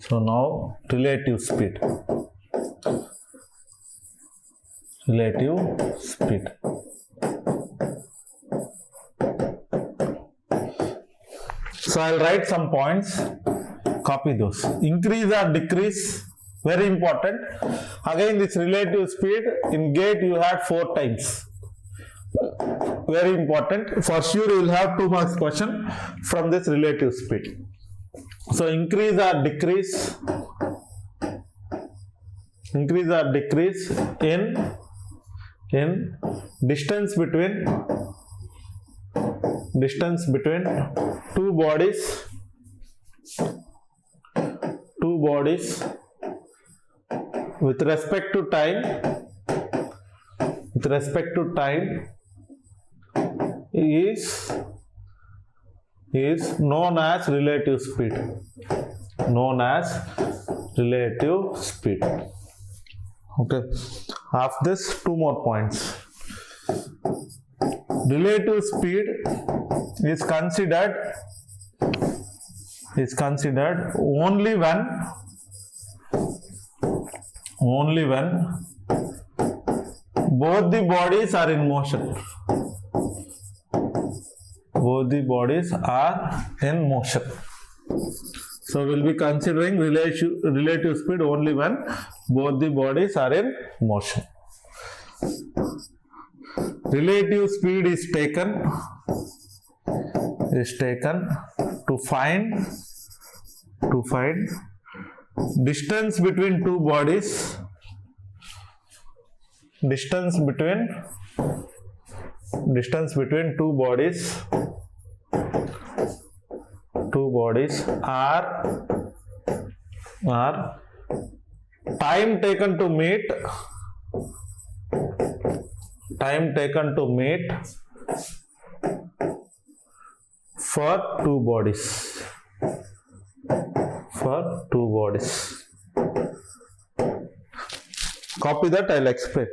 So now relative speed. Relative speed. So I'll write some points, copy those. Increase or decrease, very important. Again, this relative speed in GATE you had 4 times. Very important. For sure you will have 2 marks question from this relative speed. So increase or decrease in distance between two bodies with respect to time is known as relative speed. Okay, after this 2 more points. Relative speed is considered only when both the bodies are in motion. So we'll be considering relative speed only when both the bodies are in motion. Relative speed is taken to find distance between two bodies are time taken to meet for two bodies. Copy that, I'll explain.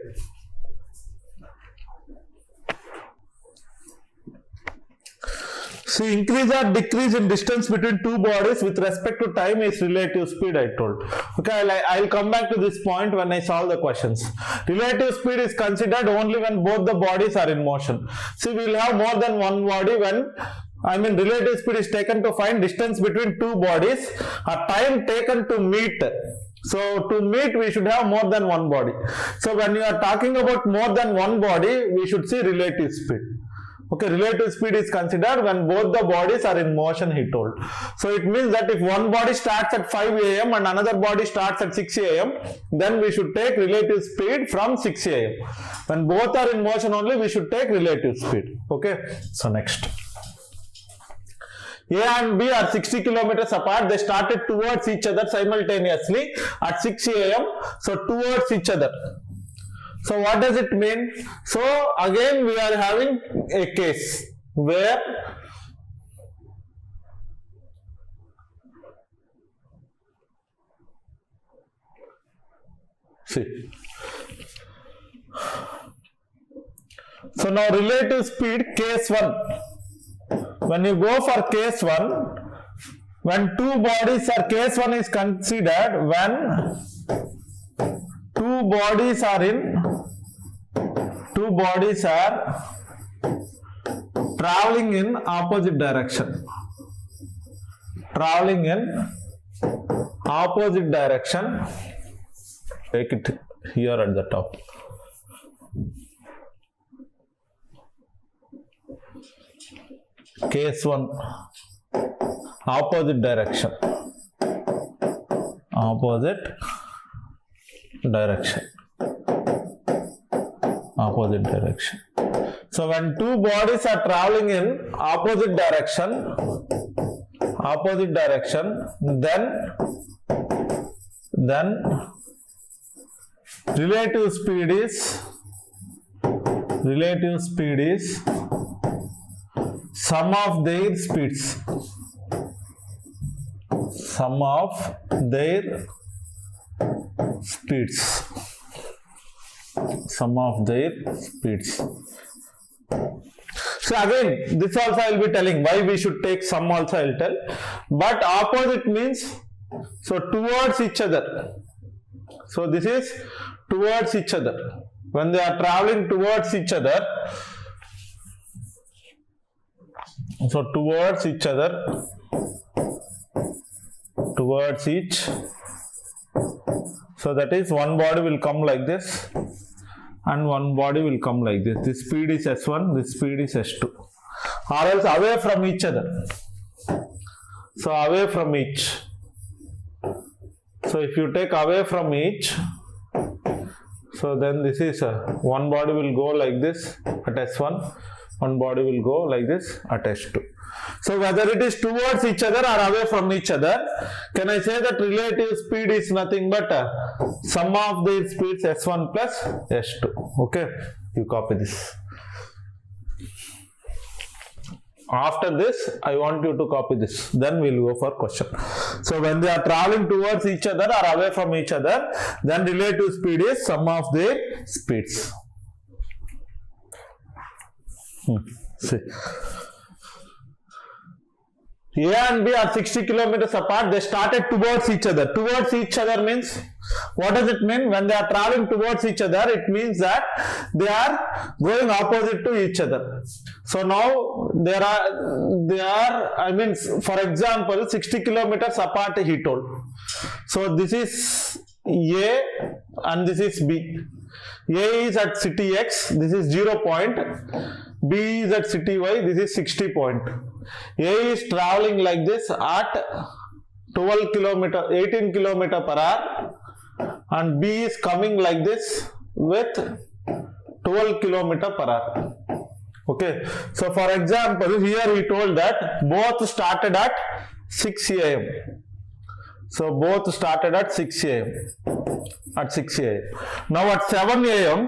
See, increase or decrease in distance between two bodies with respect to time is relative speed, I told. Okay, I'll come back to this point when I solve the questions. Relative speed is considered only when both the bodies are in motion. See, we will have more than one body when, relative speed is taken to find distance between two bodies, a time taken to meet. So to meet, we should have more than one body. So when you are talking about more than one body, we should see relative speed. Okay, relative speed is considered when both the bodies are in motion, he told. So it means that if one body starts at 5 a.m. and another body starts at 6 a.m., then we should take relative speed from 6 a.m. When both are in motion only, we should take relative speed. Okay, so next. A and B are 60 kilometers apart. They started towards each other simultaneously at 6 a.m. So towards each other. So what does it mean? So again we are having a case where see. So now relative speed case 1. When you go for case 1, when two bodies are case 1 is considered when two bodies are traveling in opposite direction. Take it here at the top. Case 1, opposite direction. So when two bodies are traveling in opposite direction, then relative speed is sum of their speeds. So again, this also I will be telling why we should take sum also I will tell. But opposite means So towards each other. So this is towards each other. When they are traveling towards each other, so towards each other, towards each, so that is one body will come like this and one body will come like this. This speed is S1, this speed is S2, or else away from each other. So away from each. So if you take away from each, so then this is one body will go like this at S1, one body will go like this at S2. So whether it is towards each other or away from each other, can I say that relative speed is nothing but sum of the speeds S1 plus S2. Okay, you copy this. After this, I want you to copy this. Then we'll go for question. So when they are traveling towards each other or away from each other, then relative speed is sum of their speeds. See. A and B are 60 kilometers apart. They started towards each other. Towards each other means, what does it mean? When they are traveling towards each other, it means that they are going opposite to each other. So now they are, I mean, for example, 60 kilometers apart he told. So this is A and this is B. A is at city X, this is 0 point. B is at city Y, this is 60 point. A is traveling like this at 12 kilometer, 18 kilometer per hour, and B is coming like this with 12 kilometer per hour. Okay, so for example, here he told that both started at 6 a.m. So both started at 6 a.m. At 6 a.m. Now at 7 a.m.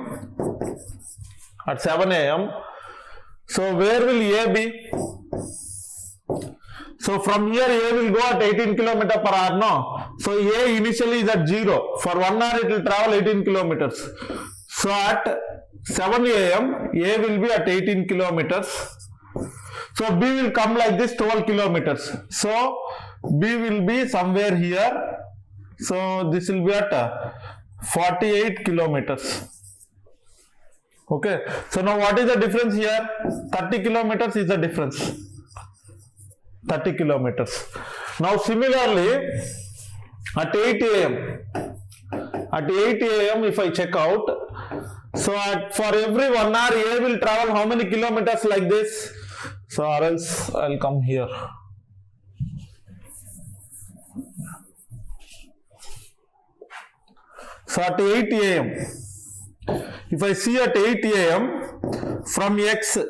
So where will A be? So from here A will go at 18 km per hour, no? So A initially is at 0. For 1 hour it will travel 18 kilometers. So at 7 a.m. A will be at 18 kilometers. So B will come like this 12 kilometers. So B will be somewhere here. So this will be at 48 kilometers. Okay. So now what is the difference here? 30 kilometers is the difference. 30 kilometers. Now similarly, at 8 a.m. At 8 a.m. if I check out, so for every 1 hour A will travel how many kilometers like this? So or else I'll come here. So at 8 a.m. if I see at 8 a.m. from X, A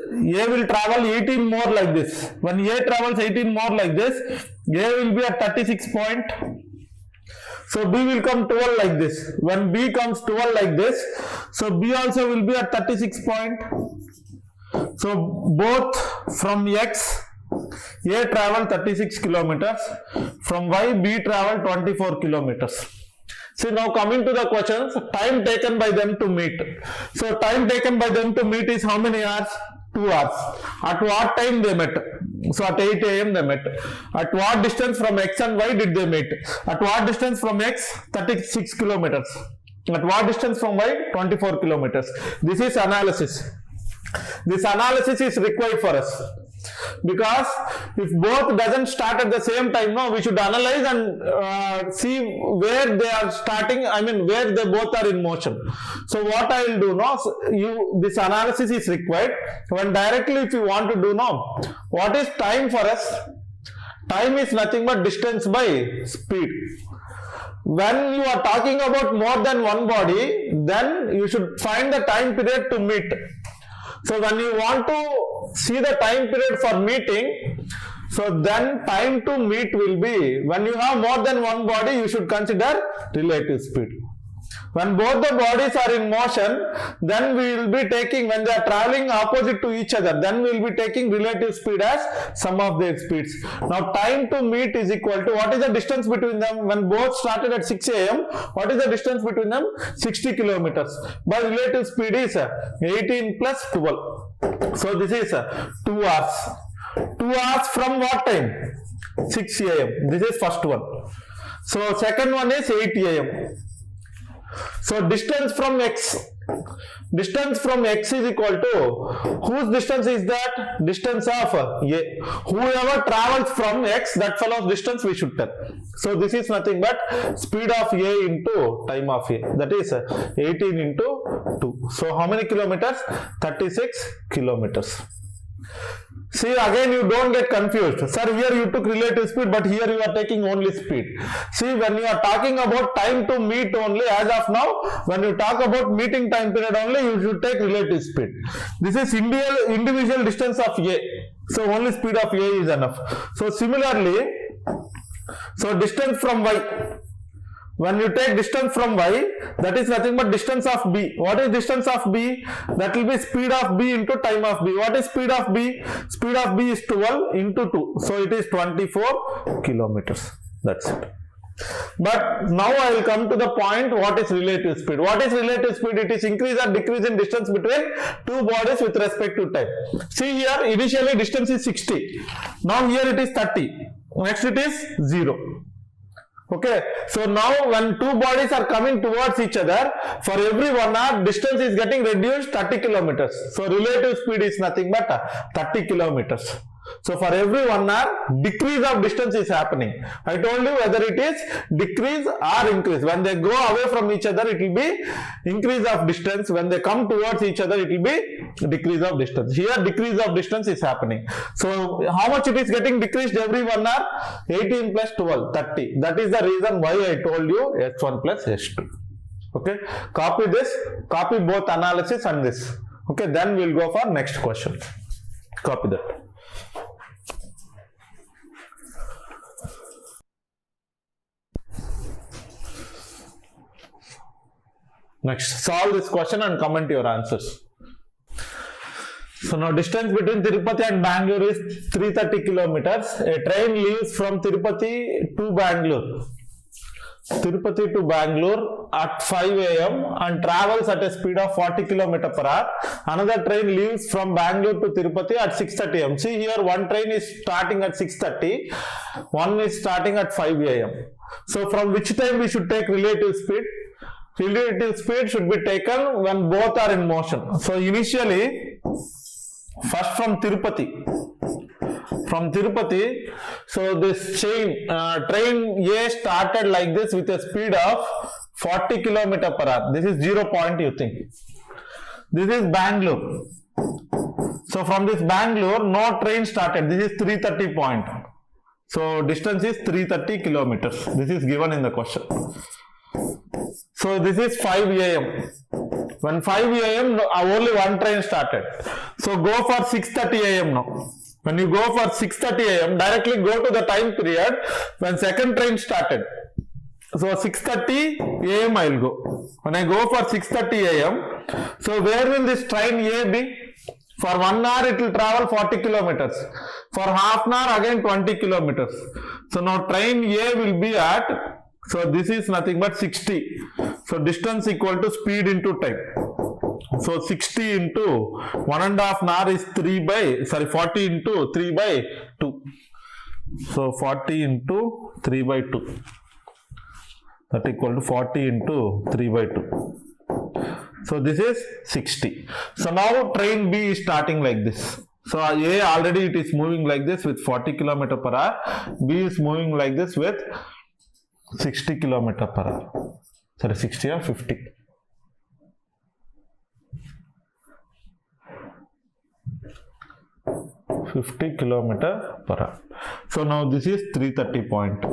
will travel 18 more like this. When A travels 18 more like this, A will be at 36 point. So B will come 12 like this. When B comes 12 like this, so B also will be at 36 point. So both from X, A travel 36 kilometers. From Y, B travel 24 kilometers. See, now coming to the questions, time taken by them to meet. So time taken by them to meet is how many hours? 2 hours. At what time they met? So at 8 a.m. they met. At what distance from X and Y did they meet? At what distance from X? 36 kilometers. At what distance from Y? 24 kilometers. This is analysis. This analysis is required for us. Because if both doesn't start at the same time, no, we should analyze and see where they are starting, I mean where they both are in motion. So what I will do now, this analysis is required. When directly if you want to do now, what is time for us? Time is nothing but distance by speed. When you are talking about more than one body, then you should find the time period to meet. So when you want to see the time period for meeting, so then time to meet will be, when you have more than one body, you should consider relative speed. When both the bodies are in motion, then we will be taking, when they are traveling opposite to each other, then we will be taking relative speed as sum of their speeds. Now time to meet is equal to, what is the distance between them? When both started at 6 a.m., what is the distance between them? 60 kilometers. But relative speed is 18 plus 12. So this is 2 hours. 2 hours from what time? 6 a.m. This is first one. So second one is 8 a.m. So distance from x is equal to, whose distance is that? Distance of a. Whoever travels from x, that fellow's distance we should tell. So this is nothing but speed of a into time of a, that is 18 into 2. So how many kilometers? 36 kilometers. See, again you don't get confused. Sir, here you took relative speed, but here you are taking only speed. See, when you are talking about time to meet only, as of now, when you talk about meeting time period only, you should take relative speed. This is individual distance of a. So only speed of a is enough. So similarly, so distance from y. When you take distance from y, that is nothing but distance of b. What is distance of b? That will be speed of b into time of b. What is speed of b? Speed of b is 12 into 2. So it is 24 kilometers. That's it. But now I will come to the point, what is relative speed? What is relative speed? It is increase or decrease in distance between two bodies with respect to time. See here, initially distance is 60. Now here it is 30. Next it is 0. Okay, so now when two bodies are coming towards each other, for every 1 hour, distance is getting reduced 30 kilometers. So relative speed is nothing but 30 kilometers. So for every 1 hour, decrease of distance is happening. I told you whether it is decrease or increase. When they go away from each other, it will be increase of distance. When they come towards each other, it will be decrease of distance. Here, decrease of distance is happening. So how much it is getting decreased every 1 hour? 18 plus 12, 30. That is the reason why I told you S1 plus S2. Okay, copy this, copy both analysis and this. Okay, then we'll go for next question. Copy that. Next, solve this question and comment your answers. So now distance between Tirupati and Bangalore is 330 kilometers. A train leaves from Tirupati to Bangalore. Tirupati to Bangalore at 5 a.m. and travels at a speed of 40 km per hour. Another train leaves from Bangalore to Tirupati at 6:30 a.m. See here, one train is starting at 6:30, one is starting at 5 a.m. So from which time we should take relative speed? Relative speed should be taken when both are in motion. So initially, first from Tirupati, so this train A started like this with a speed of 40 km per hour. This is 0 point, you think. This is Bangalore. So from this Bangalore, no train started. This is 330 point. So distance is 330 kilometers. This is given in the question. So this is 5 a.m. When 5 a.m. only one train started. So go for 6:30 a.m. now. When you go for 6:30 a.m. directly go to the time period when second train started. So 6:30 a.m. I will go. When I go for 6:30 a.m. So where will this train A be? For 1 hour it will travel 40 kilometers. For half an hour again 20 kilometers. So now train A will be at, so this is nothing but 60. So distance equal to speed into time. So 60 into 1.5 hour is 40 into 3 by 2. So 40 into 3 by 2. That equal to 40 into 3 by 2. So this is 60. So now train B is starting like this. So A already it is moving like this with 40 km per hour. B is moving like this with 60 km per hour. Sorry, 60 or 50. Km per hour. So now this is 330 point.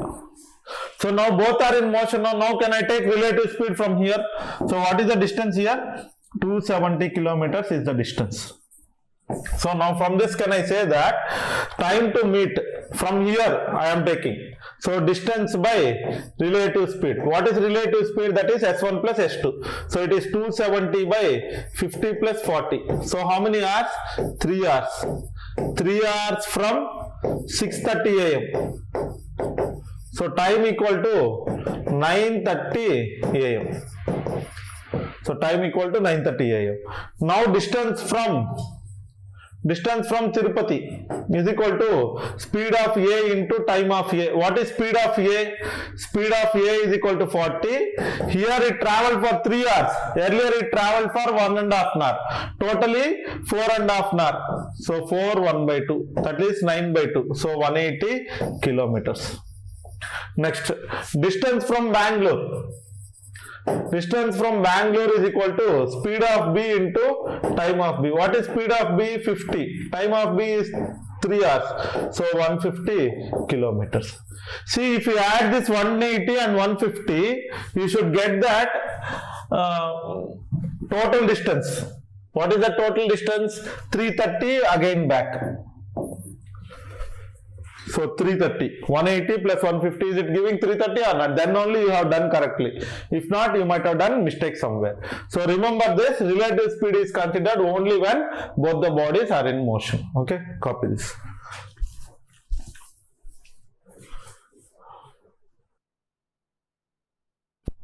So now both are in motion. Now can I take relative speed from here? So what is the distance here? 270 kilometers is the distance. So now from this can I say that time to meet from here I am taking. So distance by relative speed. What is relative speed? That is S1 plus S2. So it is 270 by 50 plus 40. So how many hours? 3 hours. 3 hours from 6:30 a.m. So time equal to 9:30 a.m. So time equal to 9:30 a.m. Now distance from distance from Tirupati is equal to speed of A into time of A. What is speed of A? Speed of A is equal to 40. Here it traveled for 3 hours. Earlier it traveled for 1.5 hour. Totally 4.5 hour. So 4 1 by 2. That is 9 by 2. So 180 kilometers. Next, distance from Bangalore. Distance from Bangalore is equal to speed of B into time of B. What is speed of B? 50. Time of B is 3 hours. So 150 kilometers. See, if you add this 180 and 150, you should get that total distance. What is the total distance? 330 again back. So 330, 180 plus 150, is it giving 330 or not? Then only you have done correctly. If not, you might have done mistake somewhere. So remember this, relative speed is considered only when both the bodies are in motion. Okay, copy this.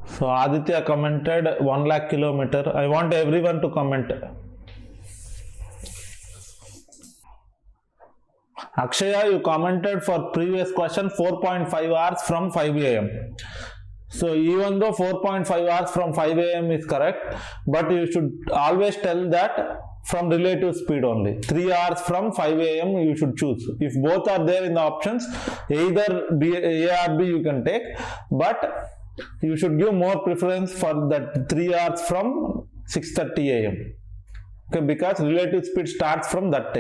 So Aditya commented 1 lakh kilometer. I want everyone to comment. Akshaya, you commented for previous question 4.5 hours from 5 a.m. So even though 4.5 hours from 5 a.m. is correct, but you should always tell that from relative speed only. 3 hours from 5 a.m. you should choose. If both are there in the options, either A or B you can take, but you should give more preference for that 3 hours from 6:30 a.m. Okay, because relative speed starts from that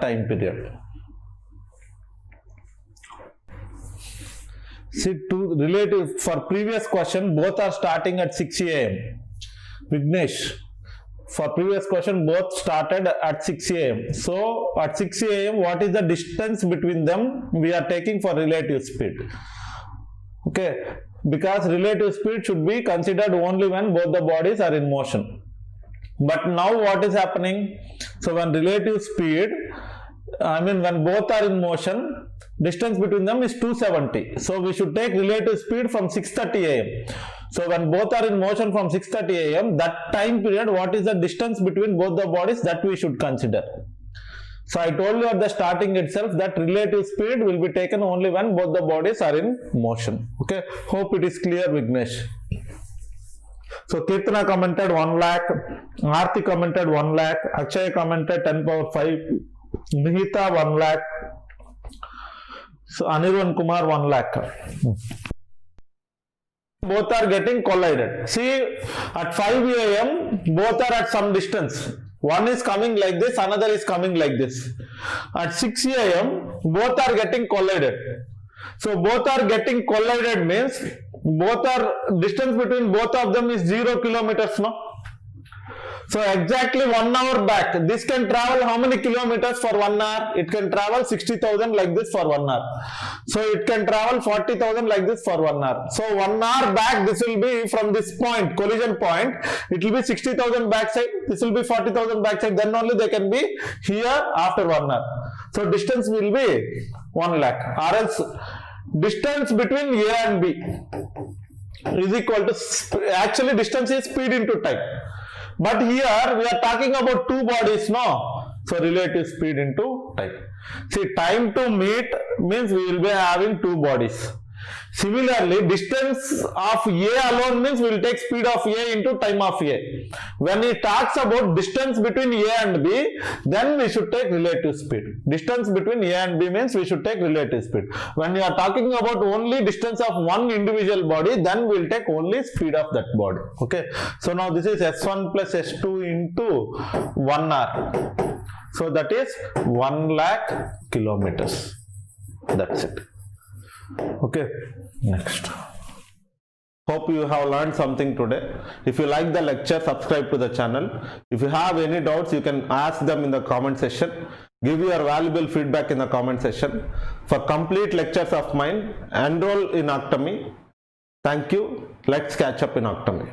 time period. See, to relative, for previous question, both are starting at 6 a.m. Vignesh, for previous question, both started at 6 a.m. So, at 6 a.m., what is the distance between them we are taking for relative speed? Okay, because relative speed should be considered only when both the bodies are in motion. But now what is happening? So, when relative speed, when both are in motion, distance between them is 270. So we should take relative speed from 6:30 a.m. So when both are in motion from 6:30 a.m., that time period, what is the distance between both the bodies, that we should consider. So I told you at the starting itself that relative speed will be taken only when both the bodies are in motion. Okay, hope it is clear, Vignesh. So Kirtana commented 1 lakh, Aarti commented 1 lakh, Akshay commented 10 power 5, Nihita 1 lakh, so Anirvan Kumar 1 lakh. Both are getting collided. See, at 5 a.m. both are at some distance. One is coming like this, another is coming like this. At 6 a.m. both are getting collided. So both are getting collided means both are, distance between both of them is 0 kilometers, no? So exactly 1 hour back, this can travel how many kilometers for 1 hour? It can travel 60,000 like this for 1 hour. So it can travel 40,000 like this for 1 hour. So 1 hour back, this will be from this point, collision point, it will be 60,000 backside, this will be 40,000 backside, then only they can be here after 1 hour. So distance will be 1 lakh, or else distance between A and B is equal to, actually distance is speed into time. But here we are talking about two bodies, no? So relative speed into time. See, time to meet means we will be having two bodies. Similarly, distance of A alone means we will take speed of A into time of A. When he talks about distance between A and B, then we should take relative speed. Distance between A and B means we should take relative speed. When you are talking about only distance of one individual body, then we will take only speed of that body. Okay. So now this is S1 plus S2 into 1 hour. So that is 1 lakh kilometers. That's it. Okay, next. Hope you have learned something today. If you like the lecture, subscribe to the channel. If you have any doubts, you can ask them in the comment section. Give your valuable feedback in the comment section. For complete lectures of mine, enroll in Academy. Thank you. Let's catch up in Academy.